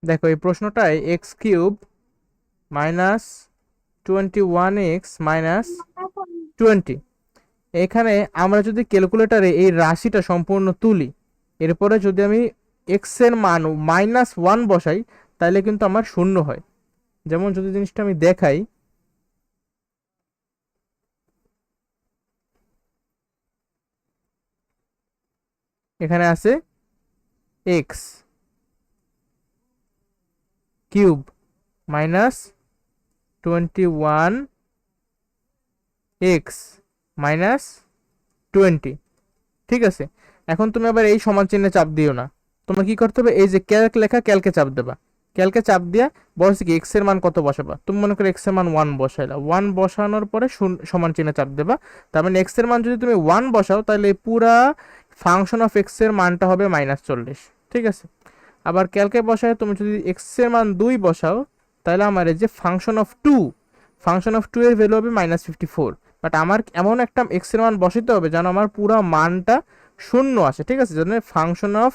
দেখো এই প্রশ্নটায় x cube minus 21x minus 20, এখানে আমরা যদি ক্যালকুলেটারে এই রাশিটা সম্পূর্ণ তুলি, এরপরে যদি আমি এক্স এর মান -1 বসাই, তাহলে কিন্তু আমার শূন্য হয়। যেমন যদি জিনিসটা আমি দেখাই, এখানে আছে x cube minus 21x minus 20, ঠিক আছে। এখন তুমি আবার এই সমান চিহ্নে চাপ দিও না, তোমার কি করতে হবে, এই যে ক্যালক লেখা ক্যালকে চাপ দেবা। ক্যালকে চাপ দিয়া বলছে কি এক্স এর মান কত বসাবা, তুমি মনে করো এক্স এর মান 1 বসাইলা, 1 বসানোর পরে সমান চিহ্নে চাপ দেবা। তার মানে এক্স এর মান যদি তুমি 1 বসাও, তাহলে এই পুরা ফাংশন অফ এক্স এর মানটা হবে -40, ঠিক আছে। আবার ক্যালকে বসায় তুমি যদি এক্স এর মান 2 বসাও, তাহলে আমার এই যে ফাংশন অফ টু এর ভ্যালু হবে -54। বাট আমার এমন একটা এক্স এর মান বসাইতে হবে যেন আমার পুরো মানটা শূন্য আসে, ঠিক আছে, যেন ফাংশন অফ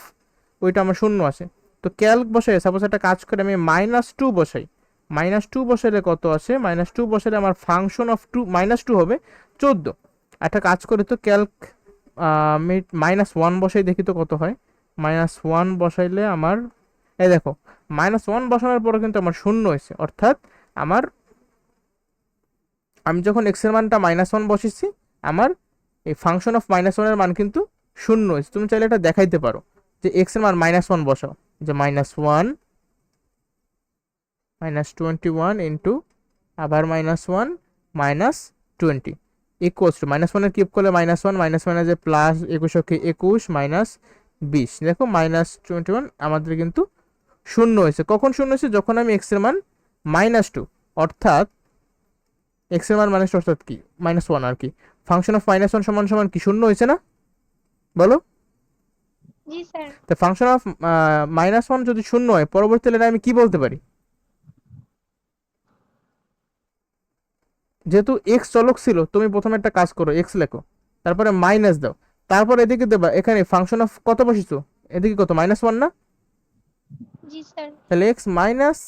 ওইটা আমার শূন্য আসে। তো ক্যালক বসাই, সাপোজ একটা কাজ করে আমি -2 বসাই, -2 বসাইলে কত আসে, -2 বসাইলে আমার ফাংশন অফ -2 হবে 14। একটা কাজ করে তো ক্যালক আমি -1 বসাই দেখি তো কত হয়। -1 বসাইলে আমার, এই দেখো, -1 বসানোর পরে কিন্তু আমার শূন্য হয়েছে, অর্থাৎ আমার, আমি যখন এক্স এর মানটা -1 বসেছি, আমার এই ফাংশন অফ -1 এর মান কিন্তু শূন্য হয়েছে। তুমি চাইলে এটা দেখাইতে পারো যে এক্স এর মান -1 বসাও, যে -1 -21 ইন্টু আবার -1 -20 ইকুয়ালস টু -1 এর কিউব করলে -1, -1 যে প্লাস 21 -20, দেখো -21 আমাদের কিন্তু শূন্য হয়েছে। কখন শূন্য হয়েছে, যখন আমি এক্স এর মান -2, অর্থাৎ এক্স এর মান -2 অর্থাৎ কি -1 আর কি। ফাংশন অফ -1 সমান সমান কি শূন্য হয়েছে না, বলো? জি স্যার। তো ফাংশন অফ -1 যদি শূন্য হয়, পরবর্তীতে আমি কি বলতে পারি, যেহেতু এক্স চলক ছিল, তুমি প্রথমে একটা কাজ করো, এক্স লেখো, তারপরে মাইনাস দাও, তারপর এদিকে দেবা, এখানে ফাংশন অফ কত বসিছো, এদিকে কত -1 না, জি স্যার। তাহলে এক্স মাইনাস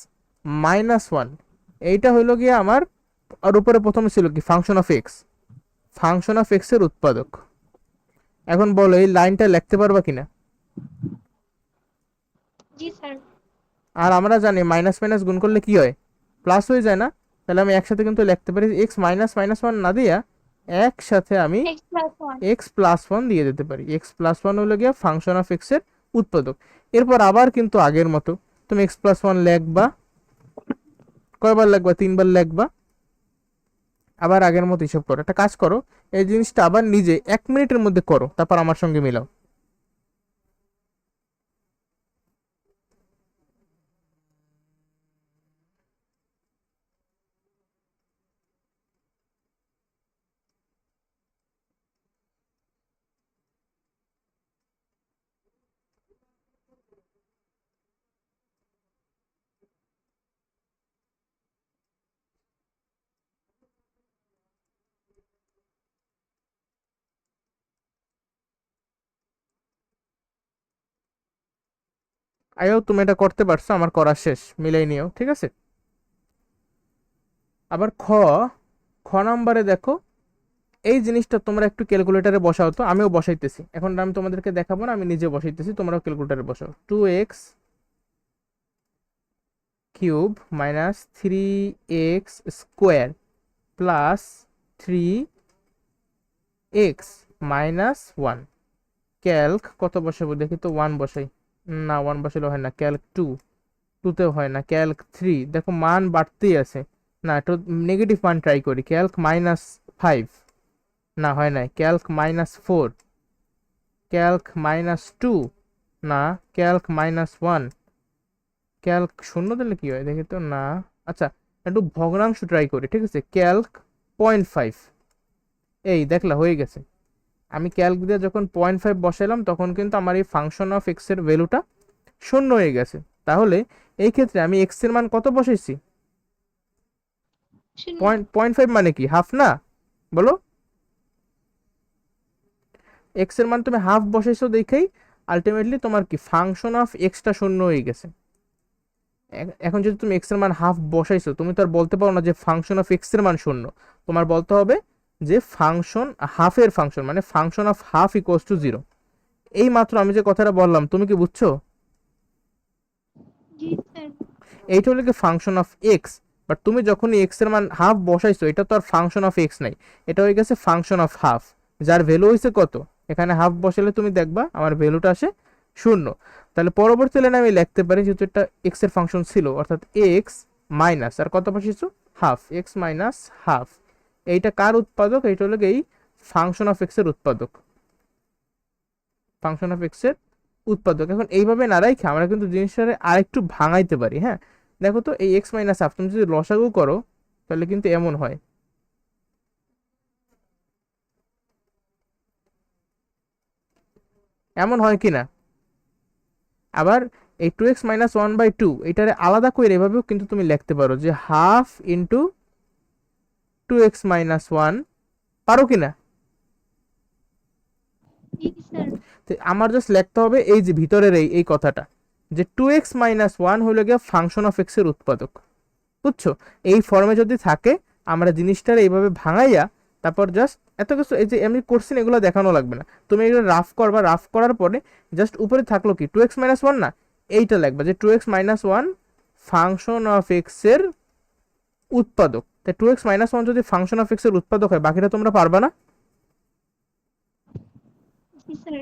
-1, এইটা হইলো গিয়ে আমার, আর উপরে প্রথমে ছিল কি ফাংশন অফ এক্স এর উৎপাদক। এখন বলো এই লাইনটা লিখতে পারবা কিনা। জি স্যার। আর আমরা জানি মাইনাস মাইনাস গুণ করলে কি হয়, প্লাস হয়ে যায় না। তাহলে আমি একসাথে কিন্তু লিখতে পারি এক্স মাইনাস -1 না দিয়া একসাথে আমি x+1। x+1 দিয়ে দিতে পারি। x+1 হলো গিয়ে ফাংশন অফ এক্স এর উৎপাদক। এরপর আবার কিন্তু আগের মতো তুমি x+1 লিখবা, কয়বার লিখবা, 3বার লিখবা। আবার আগের মতো হিসাব করো, একটা কাজ করো, এই জিনিসটা আবার নিজে 1 মিনিটের মধ্যে করো, তারপর আমার সঙ্গে মিলাও। আয়ো তুমি এটা করতে পারছো, আমার করা শেষ, মিলাই নিও, ঠিক আছে। আবার খ নাম্বারে দেখো, এই জিনিসটা তোমরা একটু ক্যালকুলেটারে বসাও তো, আমিও বসাইতেছি, এখন আমি তোমাদেরকে দেখাবো না, আমি নিজে বসাইতেছি, তোমরাও ক্যালকুলেটারে বসাও। 2x cube minus 3x square plus 3x -1, Calc কত বসাবো দেখি তো, 1 বসাই, না 1 বসালে হয় না, ক্যালক 2তেও হয় না, ক্যালক 3, দেখো মান বাড়তেই আছে, না একটু নেগেটিভ মান ট্রাই করি, ক্যালক -5, না হয় না, ক্যালক -4, ক্যালক -2, না, ক্যালক -1, ক্যালক শূন্য দিলে কি হয় দেখি তো, না, আচ্ছা একটু ভগ্নাংশ ট্রাই করি, ঠিক আছে, ক্যালক 0.5, এই দেখলা হয়ে গেছে। আমি ক্যালক দিয়ে যখন 0.5 বসাইলাম, তখন কিন্তু আমার এই ফাংশন অফ এক্স এর ভ্যালুটা শূন্য হয়ে গেছে। তাহলে এই ক্ষেত্রে আমি এক্স এর মান কত বসাইছি, 0। 0.5 মানে কি হাফ না, বলো? এক্স এর মান তুমি হাফ বসাইছো দেখেই আলটিমেটলি তোমার কি ফাংশন অফ এক্সটা শূন্য হয়ে গেছে। এখন যদি তুমি এক্স এর মান হাফ বসাইছো, তুমি তো আর বলতে পারো না যে ফাংশন অফ এক্স এর মান শূন্য। তোমার বলতে হবে যে ফাংশন হাফের ফাংশন মানে function of half equals to zero. এই মাত্র আমি যে কথাটা বললাম তুমি কি বুঝছো? जी सर। এইটা হলো কি ফাংশন অফ এক্স। বাট তুমি যখনই এক্স এর মান হাফ বসাইছো, এটা তো আর ফাংশন অফ এক্স নাই, এটা হয়ে গেছে ফাংশন অফ হাফ, যার ভ্যালু হয়েছে কত। এখানে হাফ বসালে তুমি দেখবা আমার ভ্যালুটা আসে শূন্য। তাহলে পরবর্তী লাইনে আমি লিখতে পারি, যেহেতু এটা এক্স এর ফাংশন ছিল, অর্থাৎ এক্স মাইনাস আর কত বসিয়েছো হাফ, এক্স মাইনাস হাফ। এইটা কার উৎপাদক? এইটা হলো এই ফাংশন অফ এক্স এর উৎপাদক, ফাংশন অফ এক্স এর উৎপাদক। এখন এইভাবে না রাখে আমরা কিন্তু জিনিসটা আরেকটু ভাঙাইতে পারি। হ্যাঁ, দেখো তো এই এক্স মাইনাস হাফ তুমি যদি লসাগু করো তাহলে কিন্তু এমন হয়, এমন হয় কি না? আবার এই two x minus one by two এটারে আলাদা করে এভাবেও কিন্তু তুমি লিখতে পারো যে half into two x minus one, পারো কি না? जी सर। তো আমার জাস্ট লিখতে হবে এই যে ভিতরের এই কথাটা, যে টু এক্স মাইনাস ওয়ান হলো গিয়ে ফাংশন অফ এক্স এর উৎপাদক। বুঝছো? এই ফর্মে যদি থাকে আমরা জিনিসটার এইভাবে ভাঙাইয়া তারপর জাস্ট এত কিছু এই যে আমি করছি না, এগুলো দেখানো লাগবে না, তুমি এগুলো রাফ করবা, রাফ করার পরে জাস্ট উপরে থাকলো কি টু এক্স মাইনাস ওয়ান না, এইটা লাগবে যে two x minus one function of x এর উৎপাদক। তাই টু এক্স মাইনাস ওয়ান যদি ফাংশন অফ এক্স এর উৎপাদক হয়, বাকিটা তোমরা পারবা না? जी सर।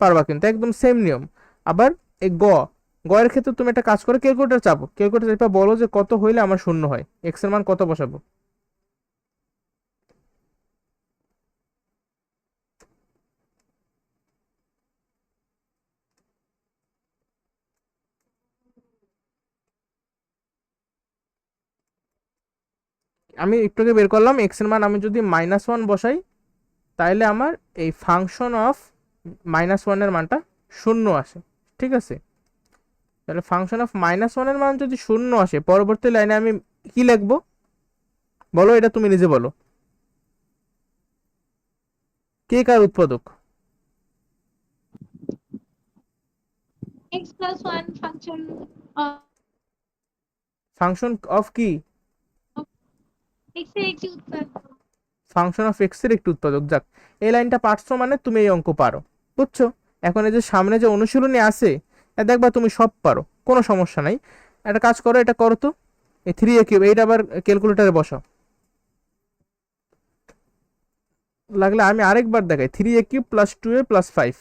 পারবা, কিন্তু একদম সেম নিয়ম। আবার এই গ এর ক্ষেত্রে তুমি একটা কাজ করো, ক্যালকুলেটর চাপো, ক্যালকুলেটর চেপে বলো যে কত হইলে আমার শূন্য হয়, এক্স এর মান কত বসাবো। আমি একটু আগে বের করলাম এক্স এর মান আমি যদি মাইনাস ওয়ান বসাই তাহলে আমার এই ফাংশন অফ মাইনাস ওয়ানের মানটা শূন্য আসে। ঠিক আছে, তাহলে ফাংশন অফ মাইনাস ওয়ানের মান যদি শূন্য আসে, পরবর্তী লাইনে আমি কি লিখবো বলো, এটা তুমি নিজে বলো, কে কার উৎপাদক? x plus 1 function of function of কি? x এর একটি উৎপাদক। ফাংশন অফ এক্স এর একটি উৎপাদক। যাক, এই লাইনটা পারছো মানে তুমি এই অঙ্ক পারো। বুঝছো? এখন এই যে সামনে যে অনুশীলনী আছে দেখবা তুমি সব পারো, কোনো সমস্যা নাই। একটা কাজ করো, এটা করো তো, এই থ্রি এ কিউব এইটা আবার ক্যালকুলেটারে বসাও। লাগলে আমি আরেকবার দেখাই, থ্রি এ কিউব প্লাস টু এ প্লাস ফাইভ।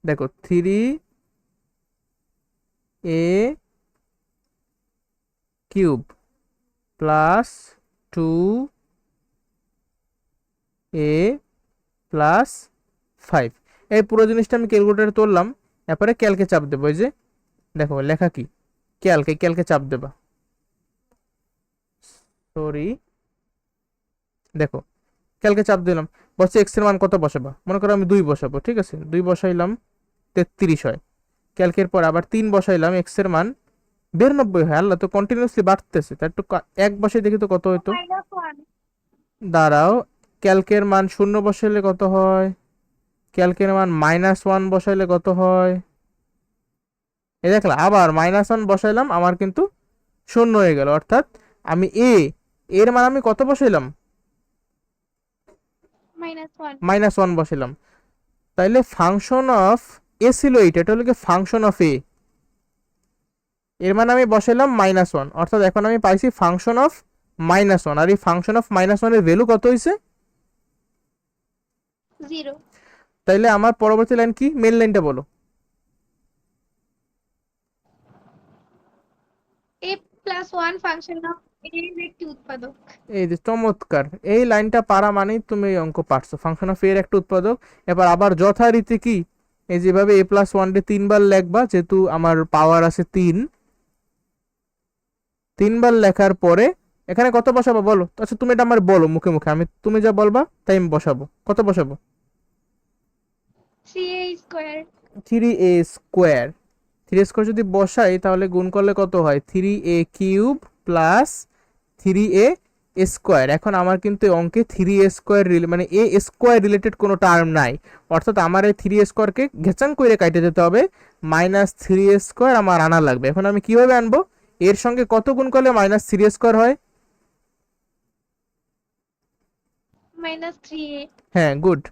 দেখো থ্রি এ কিউব প্লাস টু এ প্লাস ফাইভ। এই পুরো জিনিসটা আমি ক্যালকুলেটারে তুললাম, এরপরে ক্যালকে চাপ দেবো। এই যে দেখো লেখা কি, ক্যালকে, ক্যালকে চাপ দেবা, সরি দেখো ক্যালকে চাপ দিলাম, বসে এক্স এর মান কত বসাবা, মনে করো আমি দুই বসাবো। ঠিক আছে, দুই বসাইলাম 33 হয়। ক্যালকের পর আবার তিন বসাইলাম, এক্স এর মান 92 হয়। আল্লাহ, তো কন্টিনিউসলি বাড়তেছে, তার একটু এক বসে দেখি তো কত হইতো। माइनस 1। দাঁড়াও, ক্যালকের মান শূন্য বসাইলে কত হয়, ক্যালকের মান মাইনাস ওয়ান বসাইলে কত হয়, এই দেখলা আবার মাইনাস ওয়ান বসাইলাম, আমার কিন্তু শূন্য হয়ে গেল। অর্থাৎ আমি এর মান আমি কত বসাইলাম, माइनस 1। মাইনাস ওয়ান বসাইলাম। তাইলে ফাংশন অফ এ ছিল এইটা, এটা হলো কি ফাংশন অফ এ, এর মানে আমি বসাইলাম মাইনাস ওয়ান, অর্থাৎ এখন আমি পাইছি ফাংশন অফ মাইনাস ওয়ান। আর এই ফাংশন অফ মাইনাস ওয়ানের ভ্যালু কত হয়েছে, 0। তাইলে আমার পরবর্তী লাইন কি, মেন লাইনটা বলো। a plus 1 function of a এর একটি উৎপাদক। এই যে চমৎকার, এই লাইনটা পারা মানেই তুমি এই অঙ্ক পারছো, ফাংশন অফ এর একটা উৎপাদক। এবার আবার যথারীতি কি, এই যেভাবে এ প্লাস ওয়ান ডে তিনবার লেখবা, যেহেতু আমার পাওয়ার আছে তিন, তিনবার লেখার পরে এখানে কত বসাবো বলো। আচ্ছা তুমি এটা আমার বলো মুখে মুখে, আমি তুমি যা বলবা তাই আমি বসাবো। কত বসাবো? 3a square. থ্রি এ স্কোয়ার, থ্রি স্কোয়ার যদি বসাই তাহলে গুণ করলে কত হয়, থ্রি এ কিউব প্লাস থ্রি এ স্কোয়ার। এখন আমার কিন্তু এই অঙ্কে থ্রি এ স্কোয়ার মানে এ স্কোয়ার রিলেটেড কোনো টার্ম নাই, অর্থাৎ আমার এই থ্রি স্কোয়ারকে ঘেচাং করে কাটে যেতে হবে, মাইনাস থ্রি স্কোয়ার আমার আনা লাগবে। এখন আমি কিভাবে আনবো? এর সঙ্গে কত গুণ করলে মাইনাস থ্রি স্কোয়ার হয়? -3a। হ্যাঁ, গুড।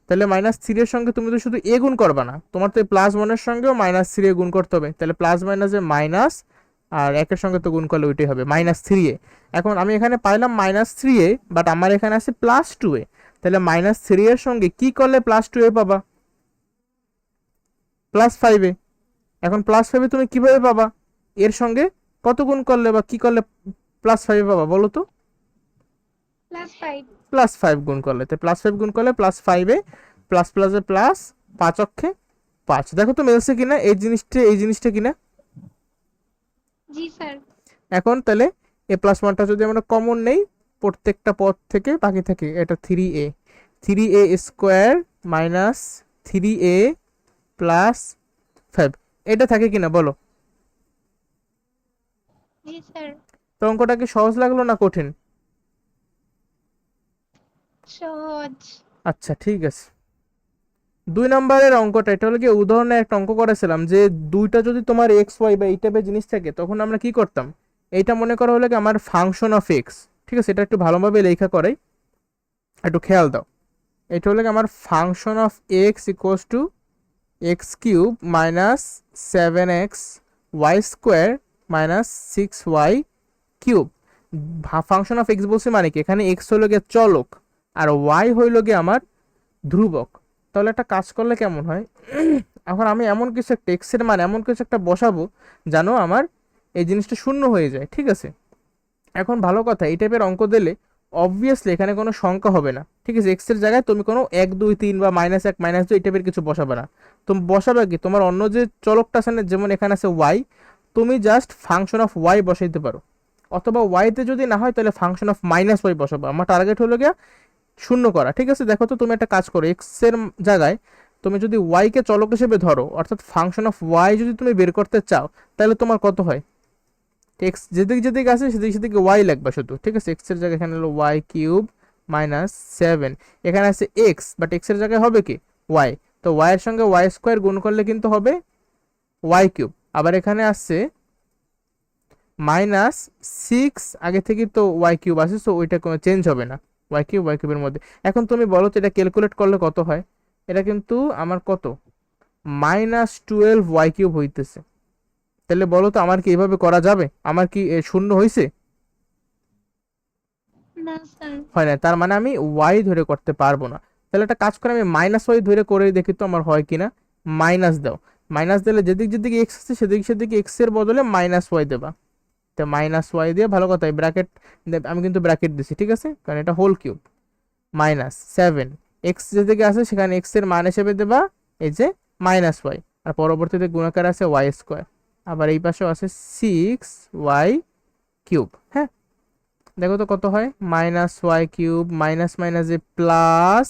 তাহলে মাইনাস থ্রি এর সঙ্গে তুমি তো শুধু এ গুণ করবা না, তোমার তো প্লাস ওয়ানের সঙ্গেও মাইনাস থ্রি এ গুণ করতে হবে। তাহলে প্লাস মাইনাসে মাইনাস, আর একের সঙ্গে তো গুণ করলে ওইটাই হবে মাইনাস থ্রি এ। এখন আমি এখানে পাইলাম মাইনাস থ্রি এ, বাট আমার এখানে আছে প্লাস টু এ। তাহলে মাইনাস থ্রি এর সঙ্গে কি করলে প্লাস টু এ পাবা? প্লাস ফাইভ এ। এখন প্লাস ফাইভে তুমি কিভাবে পাবা? এর সঙ্গে কত গুণ করলে বা কি করলে প্লাস ফাইভে পাবা বলো তো? +5। প্লাস ফাইভ গুণ করলে। তো প্লাস ফাইভ গুণ করলে প্লাস ফাইভে, প্লাস প্লাসে প্লাস, পাঁচ অক্ষে পাঁচ। দেখো তো মিলছে কিনা এই জিনিসটা কিনা। জি স্যার। এখন তাহলে এ প্লাস ওয়ানটা যদি আমরা কমন নেই প্রত্যেকটা পদ থেকে, বাকি থাকে এটা থ্রি এ স্কোয়ার মাইনাস থ্রি এ প্লাস ফাইভ, এটা থাকে কিনা বলো? জি স্যার। তো অঙ্কটা কি সহজ লাগলো না কঠিন? সহজ। আচ্ছা ঠিক আছে। 2 নম্বরের অঙ্কটা, এটা হলো কি উদাহরণে একটা অঙ্ক করেছিলাম যে দুইটা যদি তোমার এক্স ওয়াই বা এই টাইপের জিনিস থাকে, তখন আমরা কি করতাম? এইটা মনে করা হলো কি আমার ফাংশন অফ এক্স। ঠিক আছে, এটা একটু ভালোভাবে লেখা করাই, একটু খেয়াল দাও। এটা হলো কি আমার function of x equals to x cube minus seven x y square minus six y cube. Function of x বলছি মানে কি, এখানে এক্স হলো গিয়ে চলক আর ওয়াই হইল গিয়ে আমার ধ্রুবক। তাহলে একটা কাজ করলে কেমন হয়? এখন আমি এমন কিছু একটা এক্সের মান এমন কিছু একটা বসাবো জানো আমার এই জিনিসটা শূন্য হয়ে যায়। ঠিক আছে, এখন ভালো কথা, এই টাইপের অঙ্ক দিলে অবভিয়াসলি এখানে কোনো সংখ্যা হবে না। ঠিক আছে, এক্স এর জায়গায় তুমি কোনো এক দুই তিন বা মাইনাস এক মাইনাস দুই এই টাইপের কিছু বসাবে না। তুমি বসাবে কি তোমার অন্য যে চলকটা আছে না, যেমন এখানে আছে ওয়াই, তুমি জাস্ট ফাংশন অফ ওয়াই বসাইতে পারো, অথবা ওয়াইতে যদি না হয় তাহলে ফাংশন অফ মাইনাস ওয়াই বসাবো। আমার টার্গেট হলো গিয়া শূন্য করা। ঠিক আছে, দেখো তো তুমি একটা কাজ করো, এক্স এর জায়গায় তুমি যদি ওয়াই কে চলক হিসেবে ধরো, অর্থাৎ ফাংশন অফ ওয়াই যদি তুমি বের করতে চাও, তাহলে তোমার কত হয়? এক্স যেদিকে যেদিকে আছে সেদিকে সেদিকে ওয়াই লাগবে শুধু। ঠিক আছে, এক্স এর জায়গায় এখানে হলো ওয়াই কিউব মাইনাস সেভেন, এখানে আছে এক্স বাট এক্স এর জায়গায় হবে কি ওয়াই, তো ওয়াই এর সঙ্গে ওয়াই স্কোয়ার গুণ করলে কিন্তু হবে ওয়াই কিউব। আবার এখানে আসছে মাইনাস সিক্স, আগে থেকে তো ওয়াই কিউব আছে, সো ওইটা কোনো চেঞ্জ হবে না, ওয়াই কিউবের মধ্যে। এখন তুমি বলো তো এটা ক্যালকুলেট করলে কত হয়? এটা কিন্তু আমার কত, মাইনাস টুয়েলভ ওয়াই কিউব হইতেছে। তাহলে বলো তো আমার কি এভাবে করা যাবে? আমার কি শূন্য হয়েছে? না স্যার। হয় না, তার মানে আমি ওয়াই ধরে করতে পারবো না। তাহলে একটা কাজ করে আমি মাইনাস ওয়াই ধরে করে দেখি তো আমার হয় কিনা। মাইনাস দাও, মাইনাস দিলে যেদিক যেদিকে এক্স আছে সেদিক সেদিকে এক্স এর বদলে মাইনাস ওয়াই দেবা। তো মাইনাস ওয়াই দিয়ে ভালো কথা, ব্র্যাকেট আমি কিন্তু ব্র্যাকেট দিছি, ঠিক আছে, কারণ এটা whole cube. Minus seven, x যেদিকে আছে সেখানে এক্স এর মান হিসেবে দেবা এই যে মাইনাস ওয়াই, আর পরবর্তীতে গুণাকার আছে ওয়াই স্কোয়ার, আবার এই পাশেও আছে সিক্স ওয়াই কিউব। হ্যাঁ, দেখো তো কত হয়, minus y cube minus minus a plus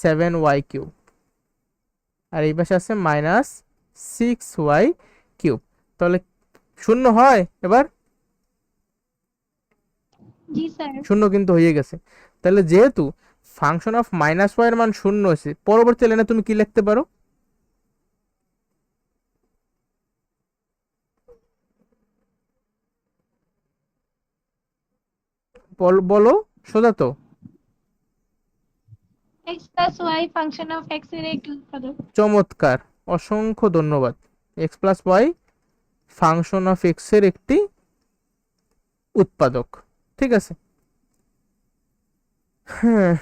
seven y cube, আর এই পাশে আছে মাইনাস সিক্স ওয়াই কিউব। তাহলে শূন্য হয় এবার? জি স্যার। শূন্য কিন্তু হয়ে গেছে। তাহলে যেহেতু ফাংশন অফ মাইনাস ওয়াই এর মান শূন্য হয়েছে, পরবর্তী লাইনে তুমি কি লিখতে পারো? বলো, সোজা তো। x+y ফাংশন অফ x এর একটি উৎপাদক। চমৎকার, অসংখ্য ধন্যবাদ। X plus y function of x এর একটি উৎপাদক। ঠিক আছে, হ্যাঁ।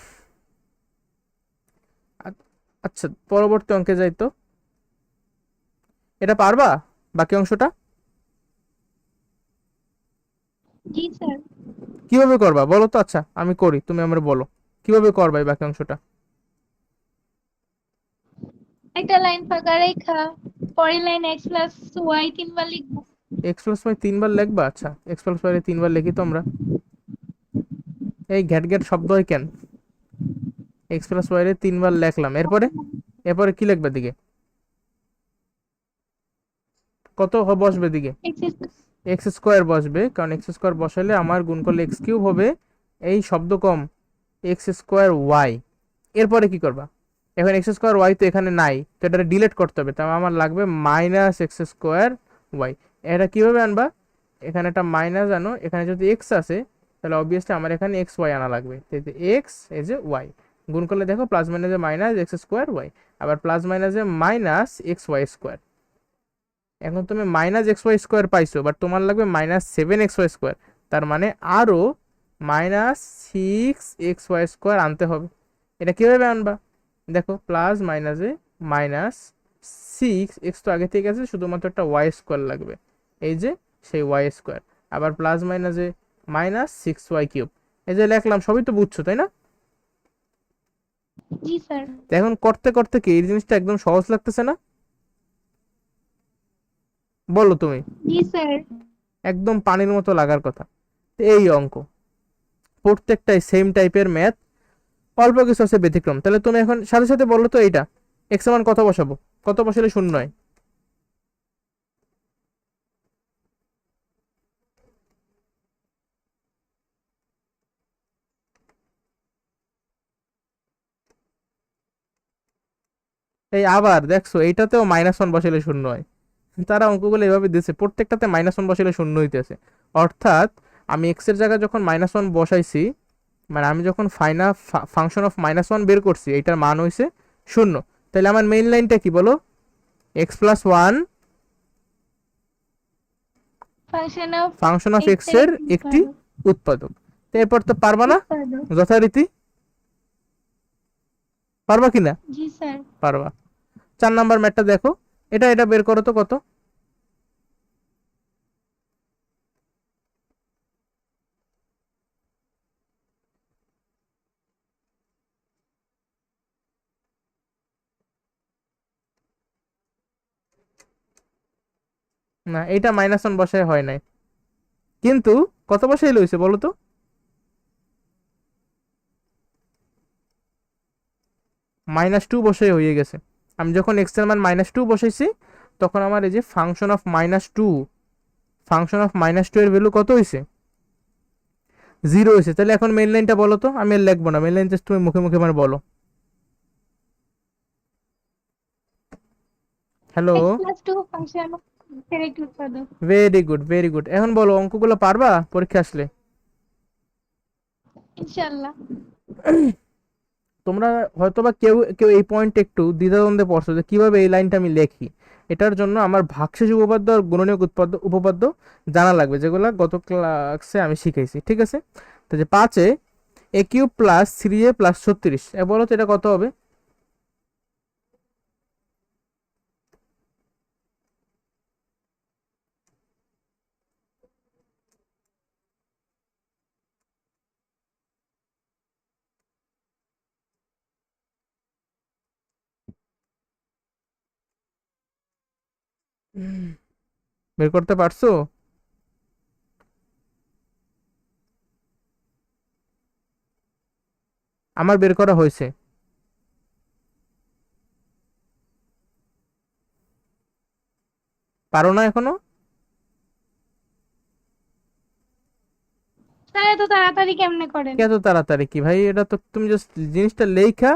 আচ্ছা, পরবর্তী অঙ্কে যাই তো। এটা পারবা বাকি অংশটা? জি স্যার। কিভাবে করবা বলো তো? আচ্ছা আমি করি, তুমি আমার বলো কিভাবে করবা এই বাকি অংশটা। একটা লাইন ফাঁকা রেখা, পরের লাইন x+y তিনবার লিখবো। এক্স প্লাস ওয়াই তিনবার লিখবা? আচ্ছা, এক্স প্লাস ওয়াই তিনবার লিখি তো আমরা। এই ঘ্যাট ঘ্যাট শব্দ হয় কেন? এক্স প্লাস ওয়াই এর তিনবার লিখলাম, এরপরে এরপরে কি লিখবে দিকে? কত বসবে দিকে? x এক্স স্কোয়ার বসবে, কারণ এক্স স্কোয়ার বসালে আমার গুণ করলে এক্স কিউব হবে, এই শব্দ কম এক্স স্কোয়ার ওয়াই, এরপরে কি করবা? এখন এক্স স্কোয়ার ওয়াই তো এখানে নাই, তো এটা ডিলিট করতে হবে, তাহলে আমার লাগবে মাইনাস এক্স স্কোয়ার ওয়াই। এটা কিভাবে আনবা? এখানে একটা মাইনাস আনো, এখানে যদি এক্স আছে তাহলে অবভিয়াসলি আমার এখানে এক্স ওয়াই আনা লাগবে, এক্স এই যে ওয়াই গুণ করলে দেখো প্লাস মাইনাসে মাইনাস এক্স স্কোয়ার ওয়াই, আবার প্লাস মাইনাসে মাইনাস এক্স ওয়াই স্কোয়ার। এখন তুমি মাইনাস এক্স ওয়াই স্কোয়ার পাইছো, বাট তোমার লাগবে minus seven x y square, তার মানে আরও minus six x y square আনতে হবে। এটা কীভাবে আনবা? দেখো প্লাস মাইনাসে মাইনাস সিক্স, এক্স তো আগে থেকে আছে, শুধুমাত্র একটা ওয়াই স্কোয়ার লাগবে, এই যে সেই ওয়াই স্কোয়ার, আবার প্লাস মাইনাসে মাইনাস সিক্স ওয়াই কিউব, এই যে লিখলাম, সবই তো বুঝছো তাই না? জি স্যার। তো এখন করতে করতে কি এই জিনিসটা একদম সহজ লাগতেছে না? বলো তুমি। জি স্যার। একদম পানির মতো লাগার কথা। তো এই অঙ্ক প্রত্যেকটাই সেম টাইপের ম্যাথ, অল্প কিছু আছে ব্যতিক্রম। তাহলে তুমি এখন সাথে সাথে বলো তো এইটা এক্স মান কত বসাবো, কত বসালে শূন্য হয়? এই আবার দেখছো এইটাতেও মাইনাস ওয়ান বসালে শূন্য হয়। তারা অঙ্কগুলো এভাবে দিয়েছে, প্রত্যেকটাতে মাইনাস ওয়ান বসালে শূন্য হইতেছে। অর্থাৎ আমি এক্স এর জায়গায় যখন মাইনাস ওয়ান বসাইছি, মানে আমি যখন ফাংশন অফ মাইনাস ওয়ান বের করছি, এইটার মান হয়েছে শূন্য। তাহলে আমার মেইন লাইনটা কি বলো? X plus one function of x এর একটি উৎপাদক। তো এরপর তো পারবা না উৎপাদক। যথারীতি? পারবা কিনা? জি স্যার। পারবা। 4 নাম্বার ম্যাথটা দেখো, এটা এটা বের করো তো কত। না, এটা মাইনাস ওয়ান বসায় হয় নাই, কিন্তু কত বসাই লইছে বলো তো? মাইনাস টু বসাই হয়ে গেছে। আমি যখন এক্স এর মান মাইনাস টু বসাইছি, তখন আমার এই যে ফাংশন অফ মাইনাস টু এর ভ্যালু কত হয়েছে? জিরো হয়েছে। তাহলে এখন মেইন লাইনটা বলো তো, আমি আর লিখবো না, মেইন লাইন জাস্ট তুমি মুখে মুখে মানে বলো। Hello. X plus two function of এর একটি উৎপাদক। Very good, very good. এখন বলো অঙ্কগুলো পারবা পরীক্ষা আসলে? ইনশাআল্লাহ। তোমরা হয়তোবা কেউ কেউ এই পয়েন্টে একটু দ্বিধাদ্বন্দ্বে পড়ছো যে কিভাবে এই লাইনটা আমি লেখি। এটার জন্য আমার ভাগশেষ উপপাদ্য আর গুণনীয়ক উপপাদ্য জানা লাগবে, যেগুলো গত ক্লাসে আমি শিখাইছি, ঠিক আছে? তো যে 5 এ কিউব প্লাস 3a প্লাস 36, বলো তো এটা কত হবে? বের করতে পারছো? আমার বের করা হয়েছে। পারো না এখনো? স্যার এত তাড়াতাড়ি কেমনে করেন? এত তাড়াতাড়ি কি ভাই, এটা তো তুমি জাস্ট জিনিসটা লেখা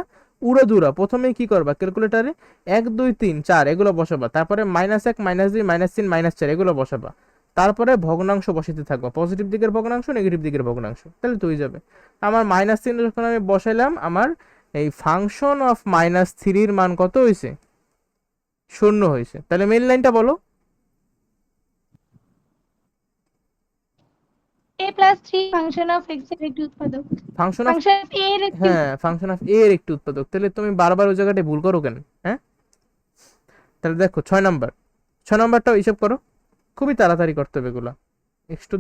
উড়াধুরা। প্রথমে কি করবা, ক্যালকুলেটারে 1 2 3 4 এগুলো বসাবা, তারপরে -1 -2 -3 -4 এগুলো বসাবা, তারপরে ভগ্নাংশ বসাতে থাকবা, পজিটিভ দিকের ভগ্নাংশ নেগেটিভ দিকের ভগ্নাংশ, তাহলে তুই যাবে। আমার -3 যখন আমি বসাইলাম, আমার এই ফাংশন অফ -3 মান কত হয়েছে? শূন্য হয়েছে। তাহলে মেইন লাইনটা বলো। a plus three function of x এর একটি উৎপাদক। Function of, function of a এর একটি হ্যাঁ ফাংশন অফ এ এর একটি উৎপাদক। তাহলে তুমি বারবার ওই জায়গাটায় ভুল করো কেন? হ্যাঁ, তাহলে দেখো 6 নাম্বার, 6 নাম্বারটাও হিসাব করো, খুবই তাড়াতাড়ি করতে হবে এগুলো। x⁴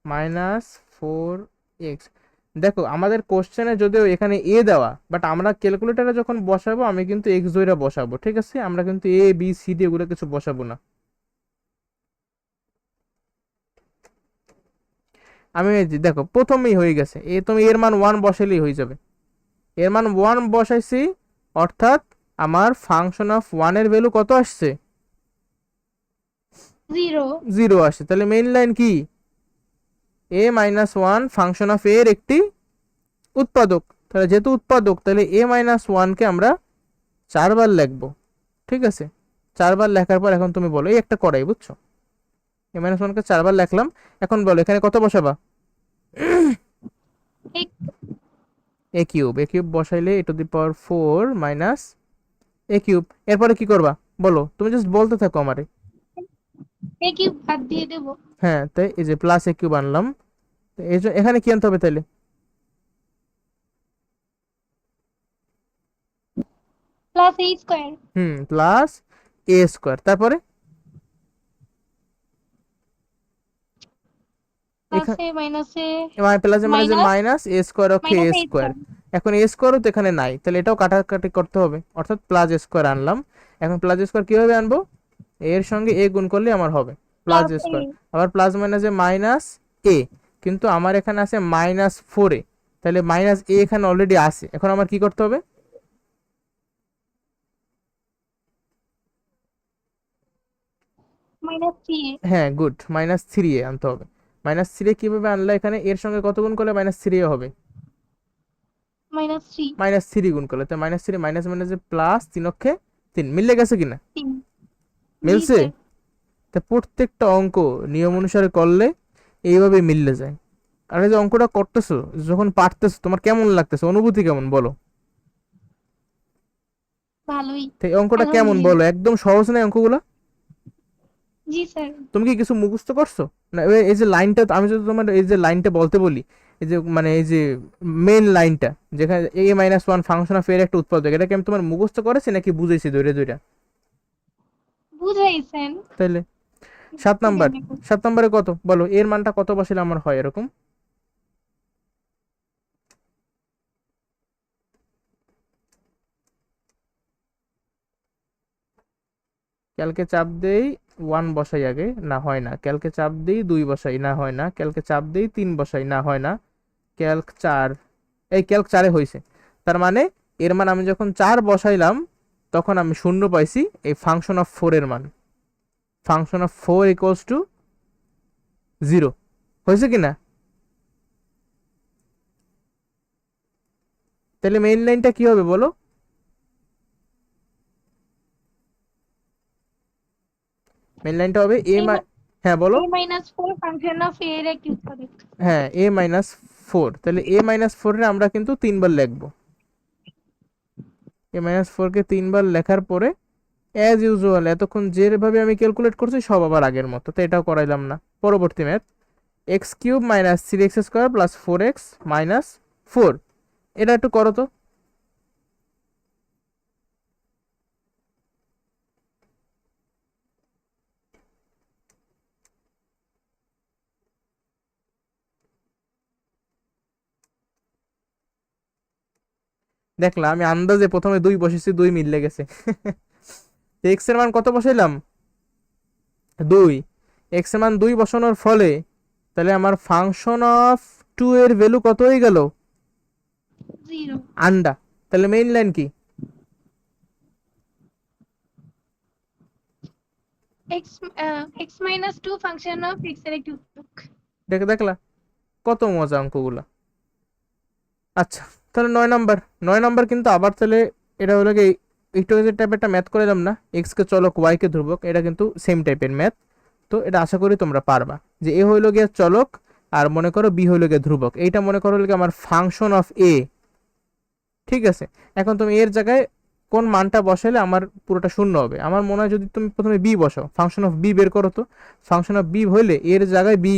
-4x। দেখো আমাদের কোশ্চেনে যদিও এখানে এ দেওয়া, বাট আমরা ক্যালকুলেটারে যখন বসাবো আমি কিন্তু এক্স ধরে বসাবো, ঠিক আছে? আমরা কিন্তু এ বি সি ডি এগুলো কিছু বসাবো না। আমি এই যে দেখো প্রথমেই হয়ে গেছে, তুমি এর মান 1 বসাইলেই হয়ে যাবে। এর মান 1 বসাইছি, অর্থাৎ আমার ফাংশন অফ 1 এর ভ্যালু কত আসছে? জিরো। 0 আসছে। তাহলে মেইন লাইন কি? এ মাইনাস ওয়ান ফাংশন অফ এর একটি উৎপাদক। তাহলে যেহেতু উৎপাদক, তাহলে এ মাইনাস ওয়ানকে আমরা 4 বার লিখবো। ঠিক আছে, 4 বার লেখার পর এখন তুমি বলো, এই একটা করাই, বুঝছো? এ মাইনাস ওয়ানকে 4 বার লিখলাম। এখন বলো এখানে কত বসাবা? এক এ কিউব। এ কিউব বসাইলে a to the power 4 minus a cube. এরপরে কি করবা বলো, তুমি জাস্ট বলতে থাকো আমারে। এক কিউব বাদ দিয়ে দেব। হ্যাঁ, তাই এই যে প্লাস এ কিউব আনলাম। তো এখানে কি আনতে হবে তাহলে? প্লাস এ স্কয়ার। প্লাস এ স্কোয়ার। তারপরে প্লাস এখানে এ মাইনাস এ প্লাস মানে যে মাইনাস মাইনাস এ স্কোয়ার ওকে এ মাইনাস এ স্কোয়ার। স্কয়ার। এখন এ স্কোয়ারও তো এখানে নাই, তাহলে এটাও কাটাকাটি করতে হবে, অর্থাৎ প্লাস স্কোয়ার আনলাম। এখন প্লাস স্কোয়ার কিভাবে আনবো? এর সঙ্গে এ গুণ করলে আমার হবে প্লাস প্লাস এ স্কোয়ার। আবার প্লাস মাইনাসে মাইনাস এ, কিন্তু আমার এখানে আছে -4 এ, তাহলে মাইনাস এ এখানে অলরেডি আছে। এখন আমার কি করতে হবে? মাইনাস থ্রি এ হ্যাঁ, গুড, -3 এ আনতে হবে। -3 কিভাবে আনলা? এখানে এর সঙ্গে কত গুণ করলে -3 এ হবে? মাইনাস থ্রি -3 গুণ করলে, তো -3 মাইনাস মাইনাসে প্লাস 3 অক্ষে 3 মিললে গেছে কিনা? তিন। জি মিলছে। স্যার। তা প্রত্যেকটা অঙ্ক নিয়ম অনুসারে করলে এইভাবে মিললে যায়। আর এই যে অঙ্কটা করতেছো, যখন পারতেছো, তোমার কেমন লাগতেছে, অনুভূতি কেমন বলো? ভালোই। তো এই অঙ্কটা কেমন বলো? আলহামদুলিল্লাহ। একদম সহজ না অঙ্কগুলো? জি স্যার। তুমি কি কিছু মুখস্থ করছো? না এই যে লাইনটা, আমি যদি তোমার এই যে লাইনটা বলতে বলি, এই যে মানে এই যে মেন লাইনটা, যেখানে এ মাইনাস ওয়ান ফাংশন অফ এর একটা উৎপাদক, এটা কি আমি তোমার মুখস্থ করেছি নাকি বুঝেছি দৈরে দৈরা? বুঝাইছেন। তাইলে 7 নাম্বার, মনে করুন। 7 নাম্বারে কত বলো, এর মানটা কত বসালে আমার হয় এরকম? ক্যালকে চাপ দেই 1 বসাই আগে, না হয় না। ক্যালকে চাপ দেই 2 বসাই, না হয় না। ক্যালকে চাপ দেই 3 বসাই, না হয় না। ক্যালক 4, এই ক্যালক 4-এ হয়েছে। তার মানে এর মান আমি যখন 4 বসাইলাম, তখন আমি শূন্য পাইছি এই ফাংশন অফ 4 এর মান। Function of 4 equals to 0। হয়েছে কিনা? তাহলে মেইন লাইনটা কি হবে বলো? মেইন লাইনটা হবে এ হ্যাঁ বলো। এ মাইনাস ফোর ফাংশন অফ এ এর একটি উৎপাদক। হ্যাঁ, a-4, তাহলে a-4 রে আমরা কিন্তু 3 বার লিখবো। a-4 কে 3 বার লেখার পরে অ্যাজ ইউজুয়াল এতক্ষণ যেভাবে আমি ক্যালকুলেট করছি সব আবার আগের মতো, তো এটাও করাইলাম না। পরবর্তী math, x³ minus 3x² plus 4x minus 4, এটা একটু করো তো। দেখলাম আমি আন্দাজে প্রথমে 2 বসেছি, 2 মিললে গেছে। এক্স এর মান কত বসাইলাম? 2। এক্স এর মান 2 বসানোর ফলে তাহলে আমার ফাংশন অফ 2 এর ভ্যালু কত হয়ে গেল? জিরো। আন্ডা। তাহলে মেইন লাইন কি? X x minus two function of x এর একটি উৎপাদক। দেখলা কত মজা অঙ্কগুলা। আচ্ছা, তাহলে 9 নাম্বার। 9 নাম্বার কিন্তু আবার তাহলে এটা হলো কি, একটু যে টাইপের একটা ম্যাথ করে দিলাম না, এক্স কে চলক ওয়াই কে ধ্রুবক, এটা কিন্তু সেম টাইপের ম্যাথ। তো এটা আশা করি তোমরা পারবা, যে এ হইলো গিয়ে চলক আর মনে করো বি হইলো গিয়ে ধ্রুবক, এইটা মনে করো হলো গিয়ে আমার ফাংশন অফ এ। ঠিক আছে, এখন তুমি এর জায়গায় কোন মানটা বসাইলে আমার পুরোটা শূন্য হবে? আমার মনে হয় যদি তুমি প্রথমে বি বসাও, ফাংশন অফ বি বের করো তো। ফাংশন অফ বি হইলে এর জায়গায় বি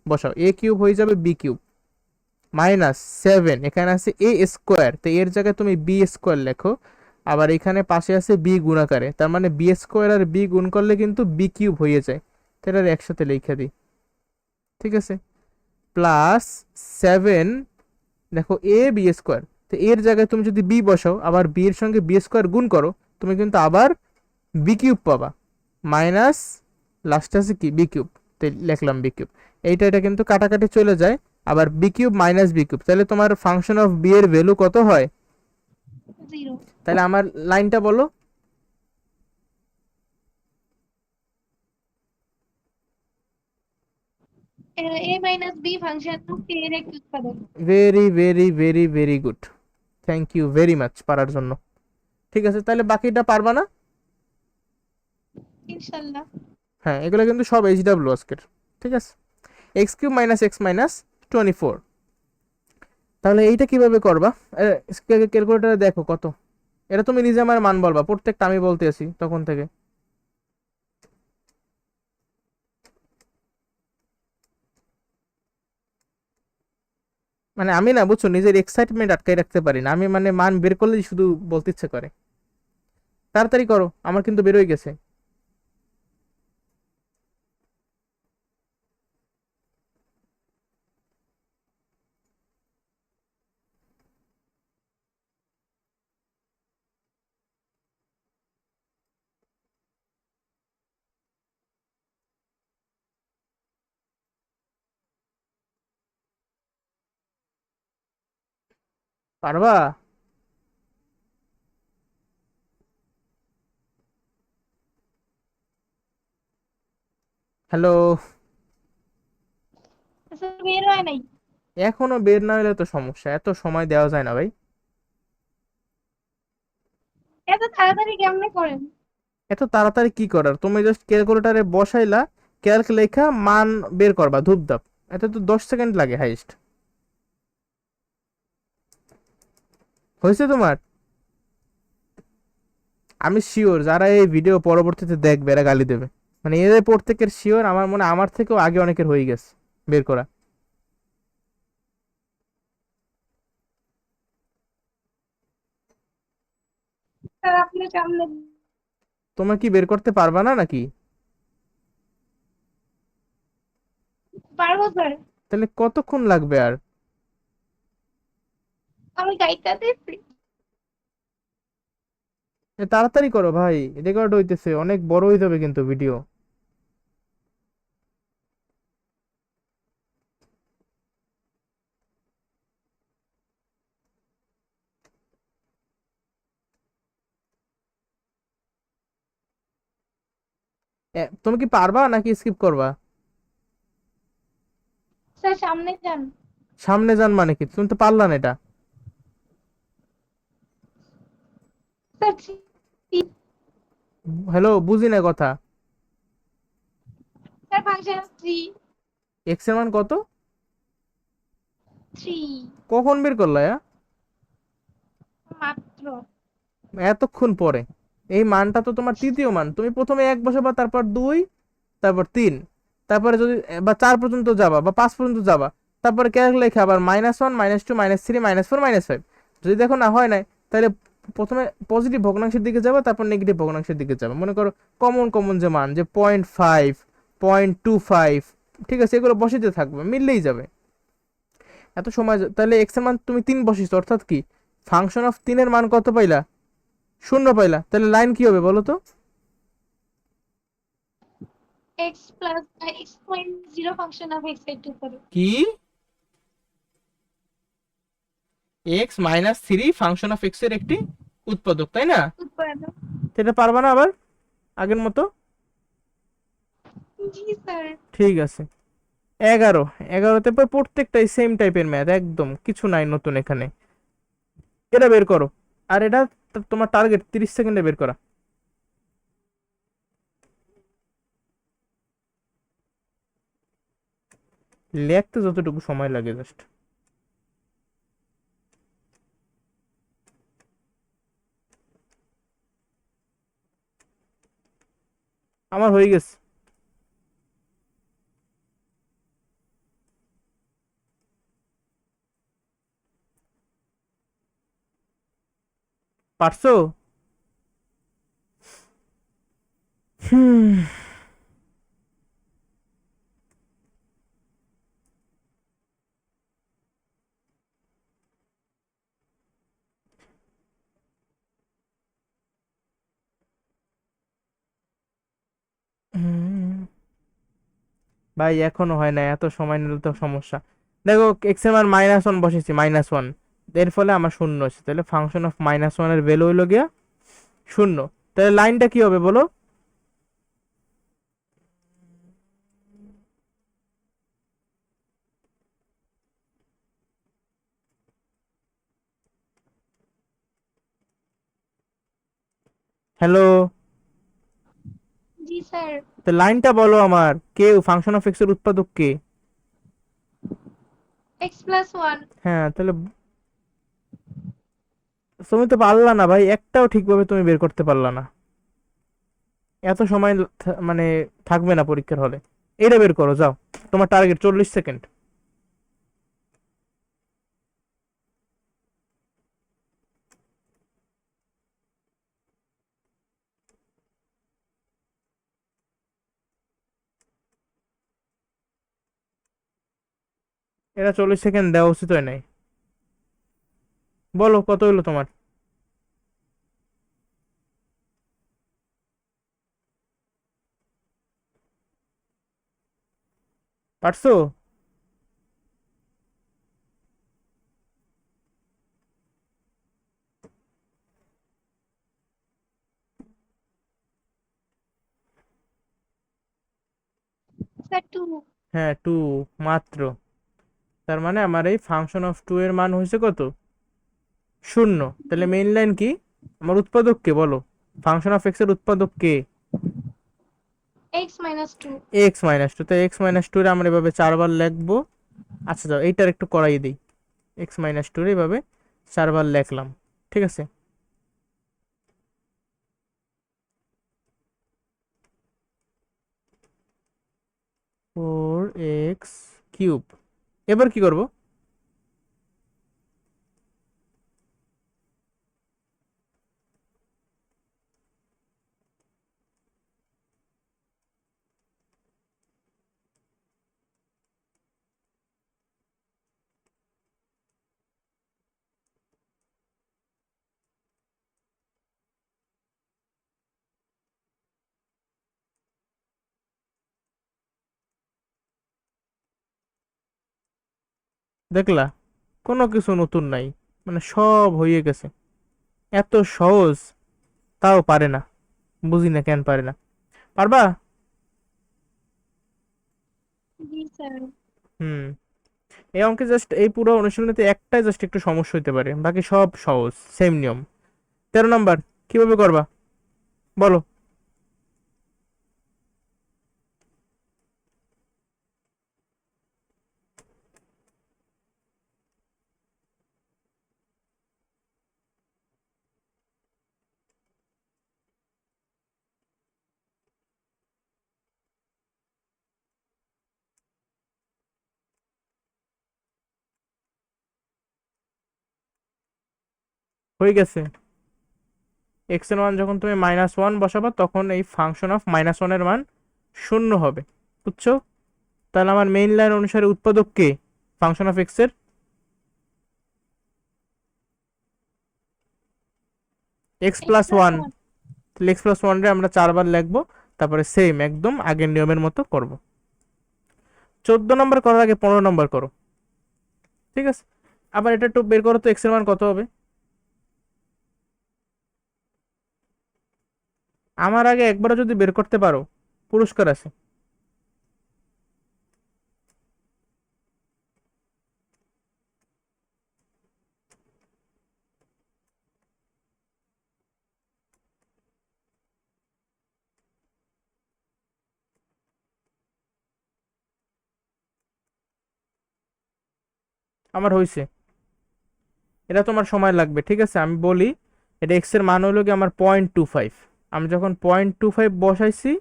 বসাও, এ কিউব হয়ে যাবে বি কিউব -7, এখানে আছে এ স্কোয়ার, তো এর জায়গায় তুমি বি স্কোয়ার লেখো। আবার এখানে পাশে আছে বি গুণাকারে, তার মানে বি স্কোয়ার আর বি গুণ করলে কিন্তু বি কিউব হয়ে যায়। তো এটা একসাথে লিখে দিই। ঠিক আছে, +7, দেখো এ বি স্কোয়ার, তো এর জায়গায় তুমি যদি বি বসাও, আবার বি এর সঙ্গে বি স্কোয়ার গুণ করো, তুমি কিন্তু আবার বি কিউব পাবা। মাইনাস লাস্টে আছে কি বি কিউব, তো লিখলাম বি কিউব। এইটা এটা কিন্তু কাটাকাটি চলে যায়। আবার b cube minus b cube, তাহলে তোমার ফাংশন অফ বি এর ভ্যালু কত হয়? জিরো। তাহলে আমার লাইনটা বলো। A minus B function of A এর একটি উৎপাদক। Very very very very good, thank you very much পারার জন্য। ঠিক আছে, তাহলে বাকিটা পারবা না? ইনশাল্লাহ। হ্যাঁ, এগুলো কিন্তু সব এইচডাব্লিউ আজকের। ঠিক আছে, x³ - x - 24। তাহলে এইটা কিভাবে করবা? ক্যালকুলেটারে দেখো কত, এটা তুমি নিজে আমার মান বলবা, প্রত্যেকটা আমি বলতে আছি তখন থেকে। মানে আমি না, বুঝছো, নিজের এক্সাইটমেন্ট আটকাই রাখতে পারি না আমি, মানে মান বের করলেই শুধু বলতে ইচ্ছে করে। তাড়াতাড়ি করো, আমার কিন্তু বেরোয় গেছে। পারবা? হ্যালো? স্যার বের হয় নাই। এখনো বের না হলে তো সমস্যা, এত সময় দেওয়া যায় না ভাই। এত তাড়াতাড়ি কেমনে করেন? এত তাড়াতাড়ি কি করার, তুমি জাস্ট ক্যালকুলেটারে বসাইলা, ক্যালক লেখা মান বের করবা ধুপধাপ। এত তো 10 সেকেন্ড লাগে হাইস্ট। হয়েছে তোমার? আমি শিওর যারা এই ভিডিও পরবর্তীতে দেখবে এরা গালি দেবে। মানে এদের প্রত্যেকের শিওর, আমার মনে হয় আমার থেকেও আগে অনেকের হয়ে গেছে বের করা। স্যার আপনি কেমনে? তোমরা কি বের করতে পারবা না নাকি? পারবো স্যার। তাহলে কতক্ষণ লাগবে আর? আমি গাইডটা দিচ্ছি। তাড়াতাড়ি করো ভাই, রেকর্ড হইতেছে, অনেক বড় হয়ে যাবে কিন্তু ভিডিও। তুমি কি পারবা নাকি স্কিপ করবা? স্যার সামনে যান। সামনে যান মানে কি, তুমি তো পারলা না এটা। স্যার হ্যালো, বুঝি না কথা। Sir function 3। এক্স এর মান কত? 3 কখন বের করলা মাত্র। এতক্ষণ পরে? এই মানটা তো তোমার তৃতীয় মান, তুমি প্রথমে এক বসাবা, তারপর দুই, তারপর তিন, তারপরে যদি বা 4 পর্যন্ত যাবা বা 5 পর্যন্ত যাবা, তারপরে ক্যালক লেখা আবার -1 -2 -3 -4 -5। যদি দেখো না হয় নাই, তাহলে প্রথমে পজিটিভ ভগ্নাংশের দিকে যাবা, তারপর নেগেটিভ ভগ্নাংশের দিকে যাবা। মনে করো কমন কমন যে মান, যে 0.5, 0.25, ঠিক আছে, এগুলো বসাতে থাকবে, মিললেই যাবে। এত সময় তাহলে এক্স এর মান তুমি 3 বসিস, অর্থাৎ কি ফাংশন অফ 3 এর মান কত পাইলা? 0 পাইলা। তাহলে লাইন কি হবে বলো তো? X plus x point zero function of x এর উপরে। কি x - 3 ফাংশন অফ এক্স এর একটি উৎপাদক, তাই না? উৎপাদক। সেটা পারবা না আবার আগের মতো? জি স্যার। ঠিক আছে, 11, 11তে প্রত্যেকটাই সেম টাইপের ম্যাথ, একদম কিছু নাই নতুন এখানে। এটা বের করো। আর এটা তোমার টার্গেট 30 সেকেন্ডে বের করা। লিখতে যতটুকু সময় লাগে জাস্ট। আমার হয়ে গেছে। পারছো? হুম। হুম। ভাই এখনো হয় না, এত সময় নিলে তো সমস্যা। দেখো এক্স এর মান -1 বসেছি, -1, এর ফলে আমার শূন্য আছে, তাহলে ফাংশন অফ -1 এর ভ্যালু হইলো গিয়া শূন্য। তাহলে লাইনটা কি হবে বলো? হ্যালো, জি স্যার। তো লাইনটা বলো আমার, কে ফাংশন অফ এক্স এর উৎপাদক কে? x+1। হ্যাঁ, তাহলে তুমি তো পারলা না ভাই, একটাও ঠিকভাবে তুমি বের করতে পারলা না। এত সময় মানে থাকবে না পরীক্ষার হলে। এটা বের করো যাও, তোমার টার্গেট 40 সেকেন্ড। এটা 40 সেকেন্ড দেওয়া উচিত হয় নাই। বলো কত হলো তোমার? পারছো? স্যার 2। হ্যাঁ, 2 মাত্র। তার মানে আমার এই ফাংশন অফ 2 এর মান হয়েছে কত? 0। তাহলে মেইন লাইন কি? আমার উৎপাদক কে বলো? ফাংশন অফ এক্স এর উৎপাদক কে? x-2। x-2। তো x-2 এর আমরা এভাবে 4 বার লিখবো। আচ্ছা যাও, এইটার একটু করাই দিই। x-2 এর এভাবে 4 বার লিখলাম, ঠিক আছে। 4x³ এবার কি করব? দেখলা, কোনো কিছু নতুন নাই, মানে সব হয়ে গেছে। এত সহজ, তাও পারে না। বুঝি না কেন পারে না। পারবা? জি স্যার। হুম। এই অঙ্কে জাস্ট এই পুরো অনুশীলনীতে একটাই জাস্ট একটু সমস্যা হইতে পারে, বাকি সব সহজ, সেম নিয়ম। 13 নাম্বার কিভাবে করবা বলো? হয়ে গেছে। এক্স এর মান যখন তুমি -1 বসাবা, তখন এই ফাংশন অফ -1 এর মান 0 হবে। বুঝছো? তাহলে আমার মেইন লাইন অনুসারে উৎপাদক কে ফাংশন অফ এক্স এর? x+1। x+1। তাহলে x+1 রে আমরা 4 বার লিখবো, তারপরে সেম একদম আগের নিয়মের মতো করব। 14 নম্বর করার আগে 15 নম্বর করো, ঠিক আছে। আবার এটা একটু বের করো তো, এক্স এর মান কত হবে? আমার আগে একবারও যদি বের করতে পারো, পুরস্কার আছে। আমার হয়েছে। এটা তোমার সময় লাগবে, ঠিক আছে, আমি বলি। এটা এক্স এর মান হলো কি আমার 0.25। আমি যখন 0.25 বসাইছি,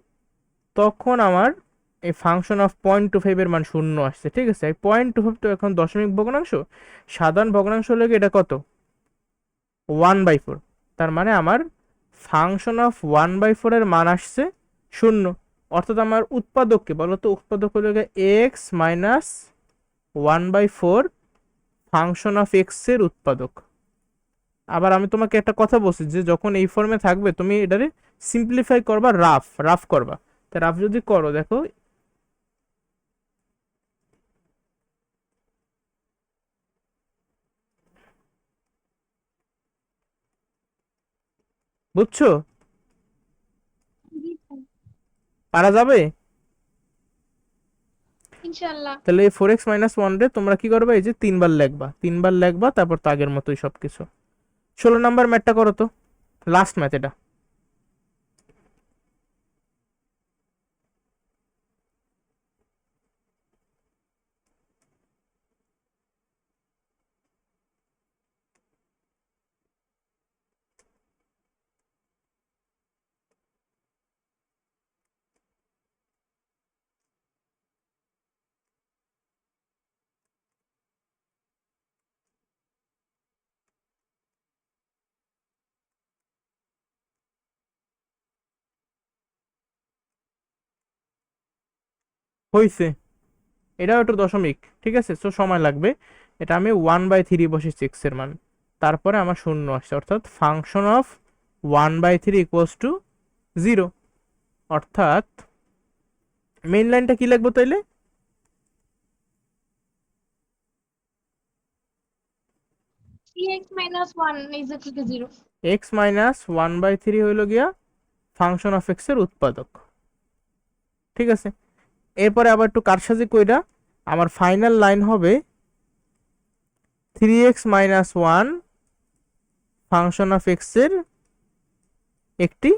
তখন আমার এই ফাংশন অফ 0.25 এর মান 0 আসছে, ঠিক আছে। এই 0.25 তো এখন দশমিক ভগ্নাংশ, সাধারণ ভগ্নাংশ হলে কি এটা কত? 1/4। তার মানে আমার ফাংশন অফ 1/4 এর মান আসছে 0। অর্থাৎ আমার উৎপাদককে বলো তো, উৎপাদক হলো x-1/4 ফাংশন অফ এক্স এর উৎপাদক। আবার আমি তোমাকে একটা কথা বলছি যে যখন এই ফর্মে থাকবে, তুমি এটারে সিম্পলিফাই করবা, রাফ রাফ করবা। তা রাফ যদি করো, দেখো, বুঝছো? জি স্যার। পারা যাবে? ইনশাআল্লাহ। তাহলে এই 4x-1 রে তোমরা কি করবে, এই যে 3 বার লিখবা, 3 বার লিখবা, তারপর তো আগের মতোই সবকিছু। 16 নম্বর ম্যাথটা করো তো, লাস্ট ম্যাথ এটা। হয়েছে, এটাও একটু দশমিক, ঠিক আছে, তো সময় লাগবে। এটা আমি 1/3 বসেছি এক্স এর মান, তারপরে আমার শূন্য আসছে, অর্থাৎ ফাংশন অফ 1/3 ইকুয়ালস টু 0। অর্থাৎ মেইন লাইনটা কি লিখবো তাইলে? 3x minus 1 is equal to 0. X minus 1/3 হইল গিয়া ফাংশন অফ এক্স এর উৎপাদক, ঠিক আছে। এরপরে আবার একটু কারসাজি কইরা আমার ফাইনাল লাইন হবে 3x minus 1 function of x এর একটি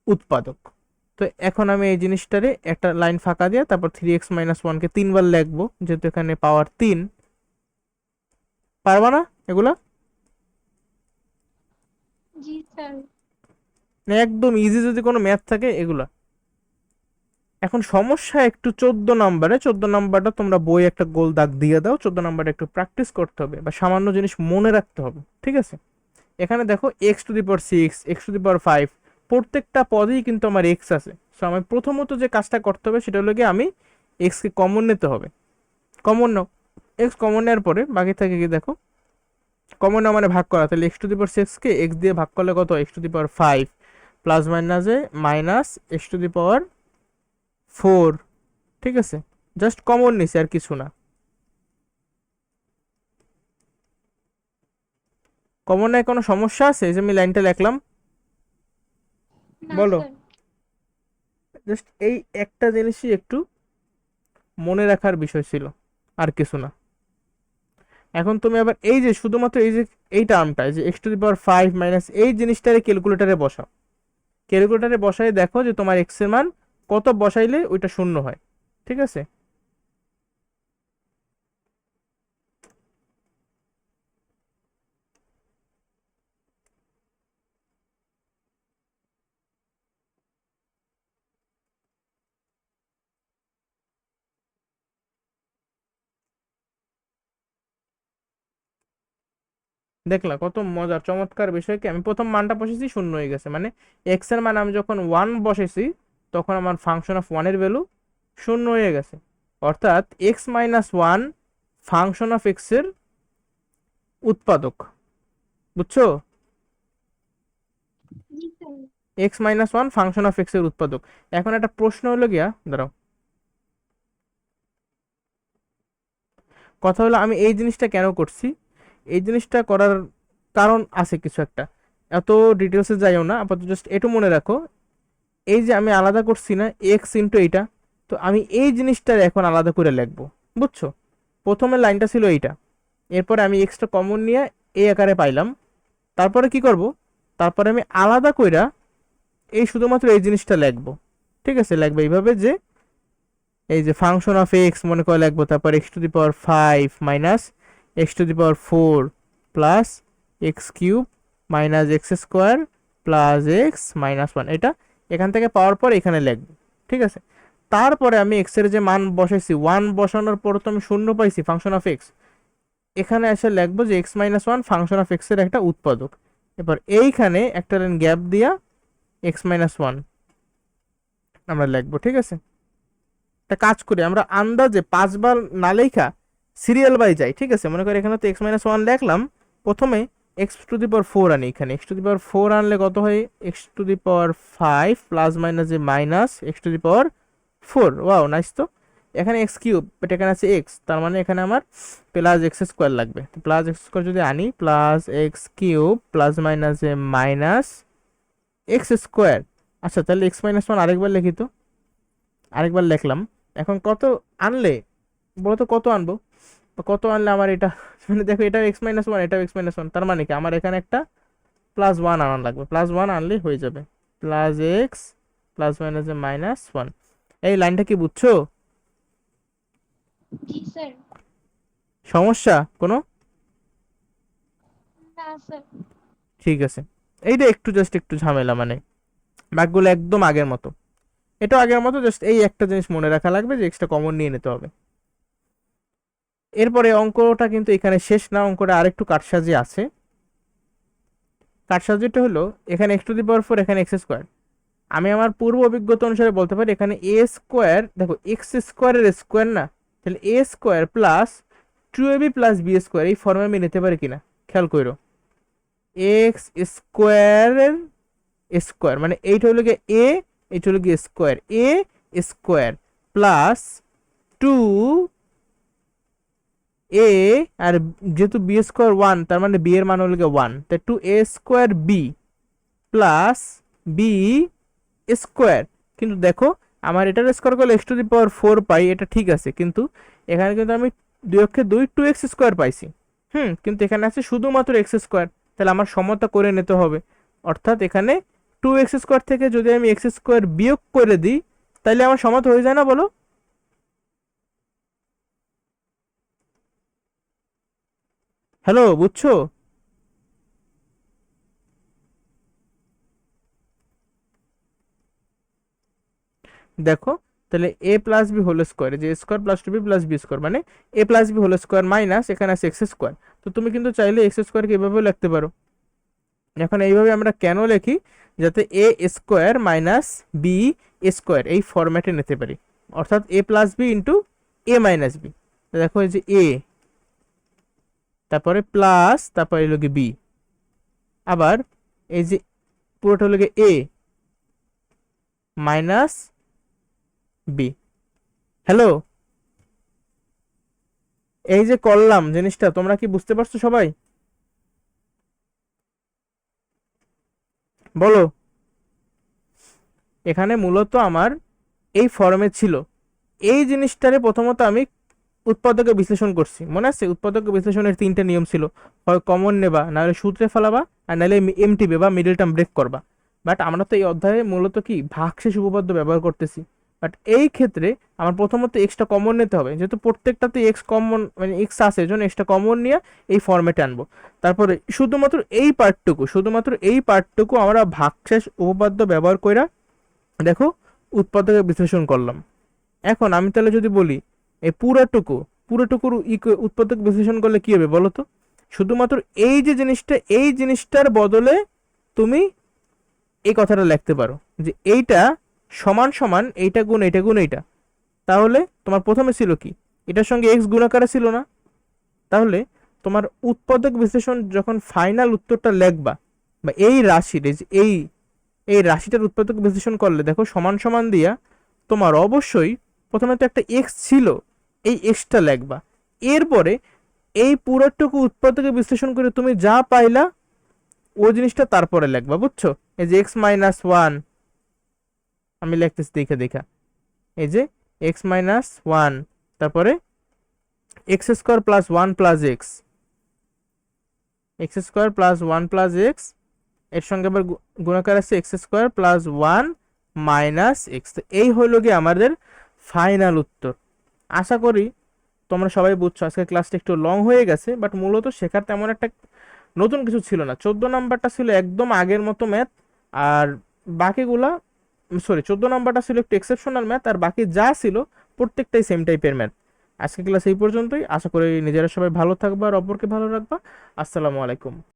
উৎপাদক। তো এখন আমি এই জিনিসটারে একটা লাইন ফাঁকা দিয়ে তারপর 3x মাইনাস 1 কে 3 বার লিখবো, যেহেতু এখানে পাওয়ার 3। পারবা না এগুলা? জি স্যার। না, একদম ইজি যদি কোনো ম্যাথ থাকে এগুলা। এখন সমস্যা একটু 14 নাম্বারে, 14 নাম্বারটা তোমরা বই একটা গোল দাগ দিয়ে দাও, 14 নাম্বারটা একটু প্র্যাকটিস করতে হবে বা সামান্য জিনিস মনে রাখতে হবে, ঠিক আছে। এখানে দেখো x⁶, x⁵, প্রত্যেকটা পদেই কিন্তু আমার x আছে। সো আমি প্রথমত যে কাজটা করতে হবে সেটা হলো গিয়ে আমি x কে কমন নিতে হবে। কমন নাও, x কমন নেওয়ার পরে বাকি থাকে কি দেখো, কমন নাও মানে ভাগ করা, তাহলে x⁶ কে x দিয়ে ভাগ করলে কত, x⁵, প্লাস মাইনাসে মাইনাস x⁴, ঠিক আছে। জাস্ট কমন নিছি আর কিছু না। কমন নাই কোনো সমস্যা আছে? এই যে আমি লাইনটা লিখলাম, না বলো। স্যার। জাস্ট এই একটা জিনিসই একটু মনে রাখার বিষয় ছিল, আর কিছু না। এখন তুমি আবার এই যে শুধুমাত্র এই যে এই টার্মটা, যে x⁵ মাইনাস এই জিনিসটারে ক্যালকুলেটারে বসাও। ক্যালকুলেটারে বসাই দেখো যে তোমার x এর মান কত বসাইলে ওইটা শূন্য হয়, ঠিক আছে। দেখলা কত মজার চমৎকার বিষয় কি, আমি প্রথম মানটা বসেছি শূন্য হয়ে গেছে, মানে x এর মান আমি যখন 1 বসেছি তখন আমার ফাংশন অফ 1 এর ভ্যালু শূন্য হয়ে গেছে। অর্থাৎ x-1 ফাংশন অফ x এর উৎপাদক, বুঝছো? জি sir. x-1 function of x এর উৎপাদক। এখন একটা প্রশ্ন হলো গিয়া, দাঁড়াও, কথা হলো আমি এই জিনিসটা কেন করছি, এই জিনিসটা করার কারণ আছে কিছু একটা, এত ডিটেলসে যাইও না, আপাতত জাস্ট একটু মনে রাখো। এই যে আমি আলাদা করছি না এক্স ইন্টু এইটা, তো আমি এই জিনিসটার এখন আলাদা করে লিখবো, বুঝছো? প্রথমে লাইনটা ছিল এইটা, এরপরে আমি এক্সটা কমন নিয়ে এই আকারে পাইলাম। তারপরে কি করব, তারপরে আমি আলাদা কইরা এই শুধুমাত্র এই জিনিসটা লিখবো, ঠিক আছে। লিখবো এইভাবে যে এই যে ফাংশন অফ এক্স মনে করে লিখবো, তারপর x⁵ minus x⁴ plus x³ minus x² plus x-1, এটা এখান থেকে পাওয়ার পর এখানে লিখবো, ঠিক আছে। তারপরে আমি এক্স এর যে মান বসাইছি 1 বসানোর পর তো আমি শূন্য পাইছি ফাংশন অফ এক্স, এখানে এসে লিখবো যে x-1 ফাংশন অফ এক্স এর একটা উৎপাদক। এবার এইখানে একটা লাইন গ্যাপ দিয়া x-1 আমরা লিখবো, ঠিক আছে। একটা কাজ করি, আমরা আন্দাজে 5 বার না লেখা সিরিয়াল বাই যাই, ঠিক আছে। মনে করি এখানে তো x-1 লিখলাম, প্রথমে x⁴ আনি, এখানে x⁴ আনলে কত হয়, x⁵ প্লাস মাইনাস যে মাইনাস x⁴, ওয়াও নাইস। তো এখানে x³ এটা এখানে আছে x, তার মানে এখানে আমার প্লাস x² লাগবে। তো প্লাস x² যদি আনি, প্লাস x³ প্লাস মাইনাস যে মাইনাস x²। আচ্ছা তাহলে x-1 আরেকবার লিখি তো, আরেকবার লিখলাম। এখন কত আনলে বলো তো, কত আনবো বা কত আনলে আমার এটা মানে দেখো এটা x-1, এটাও x-1, তার মানে কি আমার এখানে একটা +1 আনা লাগবে, +1 আনলে হয়ে যাবে, প্লাস এক্স প্লাস মাইনাস -1। এই লাইনটা কি বুঝছো? জি স্যার। সমস্যা কোনো? না স্যার। ঠিক আছে, এইটা একটু জাস্ট একটু ঝামেলা, মানে বাকিগুলো একদম আগের মতো, এটা আগের মতো, জাস্ট এই একটা জিনিস মনে রাখা লাগবে যে এক্সট্রা কমন নিয়ে নিতে হবে। এরপরে অঙ্কটা কিন্তু এখানে শেষ না, অঙ্কটা আরেকটু কাটসাজি আছে। কাটসাজিটা হলো এখানে x⁴ এখানে x², আমি আমার পূর্ব অভিজ্ঞতা অনুসারে বলতে পারি এখানে এ স্কোয়ার, দেখো এক্স স্কোয়ারের স্কোয়ার না, তাহলে a square plus 2ab plus b square এই ফর্মে আমি নিতে পারি কিনা খেয়াল করো। এক্স স্কোয়ারের স্কোয়ার মানে এইটা হলো গিয়ে এ, এইটা হলো গিয়ে স্কোয়ার, এ স্কোয়ার প্লাস 2a, আর যেহেতু বি স্কোয়ার 1 তার মানে বি এর মান হলো গিয়ে 1, তাই 2a square b plus b square. কিন্তু দেখো আমার এটার স্কোয়ার করলে এক্স টু দি পাওয়ার 4 পাই, এটা ঠিক আছে, কিন্তু এখানে কিন্তু আমি 2 অক্ষে 2 2x স্কোয়ার পাইছি। কিন্তু এখানে আছে শুধুমাত্র এক্স স্কোয়ার, তাহলে আমার সমতা করে নিতে হবে। অর্থাৎ এখানে 2x স্কোয়ার থেকে যদি আমি এক্স স্কোয়ার বিয়োগ করে দিই তাহলে আমার সমতা হয়ে যায় না বলো? হ্যালো, বুঝছো? দেখো তাহলে a plus b whole square, যে square plus 2b plus b square মানে a plus b whole square minus এখানে আছে এক্স স্কোয়ার। তো তুমি কিন্তু চাইলে এক্স স্কোয়ারকে এভাবেও লিখতে পারো। এখন এইভাবে আমরা কেন লিখি, যাতে এ স্কোয়ার মাইনাস বি স্কোয়ার এই ফরম্যাটে নিতে পারি, অর্থাৎ এ প্লাস বি ইন্টু এ মাইনাস বি। দেখো এই যে এ, তারপরে প্লাস, তারপরে এলো গিয়ে বি, আবার এই যে পুরোটা হলো গিয়ে এ মাইনাস বি। হ্যালো, এই যে করলাম জিনিসটা তোমরা কি বুঝতে পারছো সবাই? বলো। এখানে মূলত আমার এই ফর্মে ছিল, এই জিনিসটারে প্রথমত আমি উৎপাদকে বিশ্লেষণ করছি, মনে আছে উৎপাদক বিশ্লেষণের 3টে নিয়ম ছিল, হয় কমন নেবা, নাহলে সূত্রে ফেলাবা, আর নাহলে এমটিবে বা মিডল টার্ম ব্রেক করবা। বাট আমরা তো এই অধ্যায়ে মূলত কি ভাগশেষ উপপাদ্য ব্যবহার করতেছি। বাট এই ক্ষেত্রে আমার প্রথমত এক্সটা কমন নিতে হবে, যেহেতু প্রত্যেকটাতে এক্স কমন মানে এক্স আছে, এজন্য এক্সটা কমন নিয়ে এই ফর্মেটে আনবো। তারপরে শুধুমাত্র এই পার্টটুকু আমরা ভাগশেষ উপপাদ্য ব্যবহার কইরা দেখো উৎপাদকে বিশ্লেষণ করলাম। এখন আমি তাহলে যদি বলি এই পুরোটুকুর উৎপাদক বিশ্লেষণ করলে কি হবে বলো তো? শুধুমাত্র এই যে জিনিসটা, এই জিনিসটার বদলে তুমি এই কথাটা লিখতে পারো যে এইটা সমান সমান এইটা গুণ এইটা গুণ এইটা। তাহলে তোমার প্রথমে ছিল কি, এটার সঙ্গে এক্স গুণাকারে ছিল না? তাহলে তোমার উৎপাদক বিশ্লেষণ যখন ফাইনাল উত্তরটা লিখবা, বা এই রাশির এই রাশিটার উৎপাদক বিশ্লেষণ করলে দেখো সমান সমান দিয়া তোমার অবশ্যই প্রথমে তো একটা এক্স ছিল, এই এক্সটা লিখবা, এরপরে এই পুরোটুকু উৎপাদকে বিশ্লেষণ করে তুমি যা পাইলা ও জিনিসটা তারপরে লিখবা, বুঝছো? এই যে এক্স মাইনাস 1, আমি লিখতেছি দেখা, এই যে এক্স মাইনাস 1, তারপরে x square plus 1 plus x, x square plus 1 plus x, এর সঙ্গে আবার গুণাকার আছে x square plus 1 minus x. এই হইল গিয়ে আমাদের ফাইনাল উত্তর। আশা করি তোমরা সবাই বুঝছো। আজকে ক্লাসটা একটু লং হয়ে গেছে, বাট মূলত শেখার তেমন একটা নতুন কিছু ছিল না। 14 নাম্বারটা ছিল একদম আগের মতো ম্যাথ, আর বাকিগুলা 14 নাম্বারটা ছিল একটু এক্সেপশনাল ম্যাথ, আর বাকি যা ছিল প্রত্যেকটাই সেম টাইপের ম্যাথ। আজকে ক্লাস এই পর্যন্তই। আশা করি নিজেরা সবাই ভালো থাকবা আর অপরকে ভালো রাখবা। আসসালামু আলাইকুম।